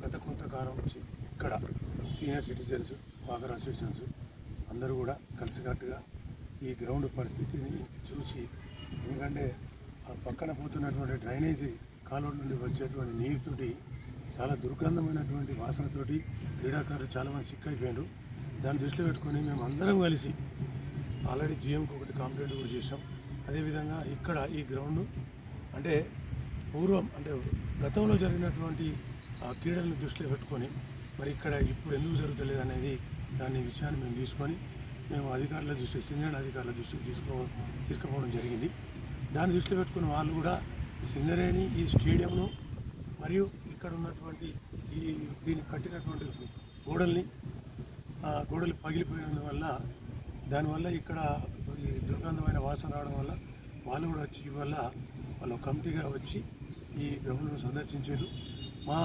గత కొంతకాలం నుంచి ఇక్కడ సీనియర్ సిటిజన్స్, వాకర్ అసోసియేషన్స్ అందరూ కూడా కలిసికట్టుగా ఈ గ్రౌండ్ పరిస్థితిని చూసి, ఎందుకంటే ఆ పక్కన పోతున్నటువంటి డ్రైనేజీ కాలువ నుండి వచ్చేటువంటి నీరుతోటి చాలా దుర్గంధమైనటువంటి వాసనతోటి క్రీడాకారులు చాలామంది సిక్కైపోయారు. దాన్ని దృష్టిలో పెట్టుకొని మేము అందరం కలిసి ఆల్రెడీ జిఎంకి ఒకటి కంప్లైంట్ కూడా చేసాం. అదేవిధంగా ఇక్కడ ఈ గ్రౌండ్ అంటే పూర్వం అంటే గతంలో జరిగినటువంటి ఆ క్రీడలను దృష్టిలో పెట్టుకొని మరి ఇక్కడ ఇప్పుడు ఎందుకు జరుగుతలేదు అనేది దాని విషయాన్ని మేము తీసుకొని మేము అధికారుల దృష్టికి, సింగరేణి అధికారుల దృష్టికి తీసుకుపోవడం జరిగింది. దాన్ని దృష్టిలో పెట్టుకుని వాళ్ళు కూడా సింగరేణి ఈ స్టేడియంను మరియు ఇక్కడ ఉన్నటువంటి దీన్ని కట్టినటువంటి గోడలు పగిలిపోయినందువల్ల దానివల్ల ఇక్కడ ఈ దుర్గంధమైన వాసన రావడం వల్ల వాళ్ళు కూడా వచ్చి వల్ల వాళ్ళు కమిటీగా వచ్చి ఈ గ్రౌండ్ను సందర్శించారు. మా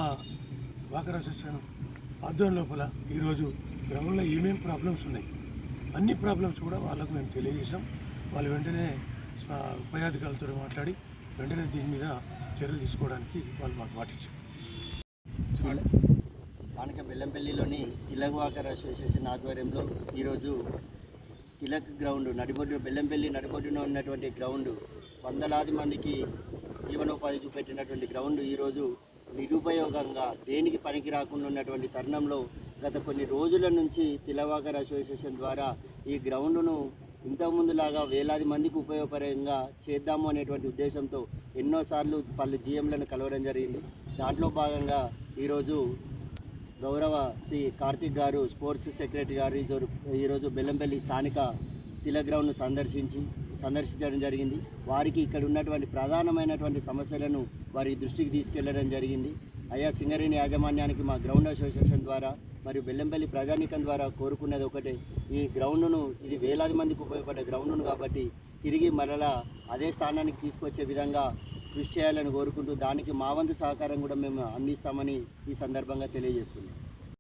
వాకర్ అసోసియేషన్ ఆధ్వర్యం లోపల ఈరోజు గ్రౌండ్లో ఏమేమి ప్రాబ్లమ్స్ ఉన్నాయి అన్ని ప్రాబ్లమ్స్ కూడా వాళ్ళకు మేము తెలియజేసాం. వాళ్ళు వెంటనే పై అధికారులతో మాట్లాడి వెంటనే దీని మీద చర్యలు తీసుకోవడానికి వాళ్ళు మాకు పాటించారు. స్థానిక బెల్లంపల్లిలోని తిలక్ వాకర్ అసోసియేషన్ ఆధ్వర్యంలో ఈరోజు తిలక్ గ్రౌండ్ బెల్లంపల్లి నడిబొడ్డున ఉన్నటువంటి గ్రౌండ్ వందలాది మందికి జీవనోపాధి చూపెట్టినటువంటి గ్రౌండ్ ఈరోజు నిరుపయోగంగా దేనికి పనికి రాకుండా ఉన్నటువంటి తరుణంలో గత కొన్ని రోజుల నుంచి తిలక్ వాకర్ అసోసియేషన్ ద్వారా ఈ గ్రౌండ్ను ఇంతకుముందులాగా వేలాది మందికి ఉపయోగపరంగా చేద్దాము అనేటువంటి ఉద్దేశంతో ఎన్నోసార్లు పలు జీఎంలను కలవడం జరిగింది. దాంట్లో భాగంగా ఈరోజు గౌరవ శ్రీ కార్తిక్ గారు, స్పోర్ట్స్ సెక్రటరీ గారు ఈరోజు బెల్లంపల్లి స్థానిక తిలక్ గ్రౌండ్ను సందర్శించడం జరిగింది. వారికి ఇక్కడ ఉన్నటువంటి ప్రధానమైనటువంటి సమస్యలను వారి దృష్టికి తీసుకెళ్లడం జరిగింది. అయ్యా, సింగరేణి యాజమాన్యానికి మా గ్రౌండ్ అసోసియేషన్ ద్వారా మరియు బెల్లంపల్లి ప్రజానీకం ద్వారా కోరుకునేది ఒకటే, ఈ గ్రౌండ్ను ఇది వేలాది మందికి ఉపయోగపడే గ్రౌండ్ను కాబట్టి తిరిగి మరలా అదే స్థానానికి తీసుకొచ్చే విధంగా కృషి చేయాలని కోరుకుంటూ దానికి మా వంతు సహకారం కూడా మేము అందిస్తామని ఈ సందర్భంగా తెలియజేస్తున్నాం.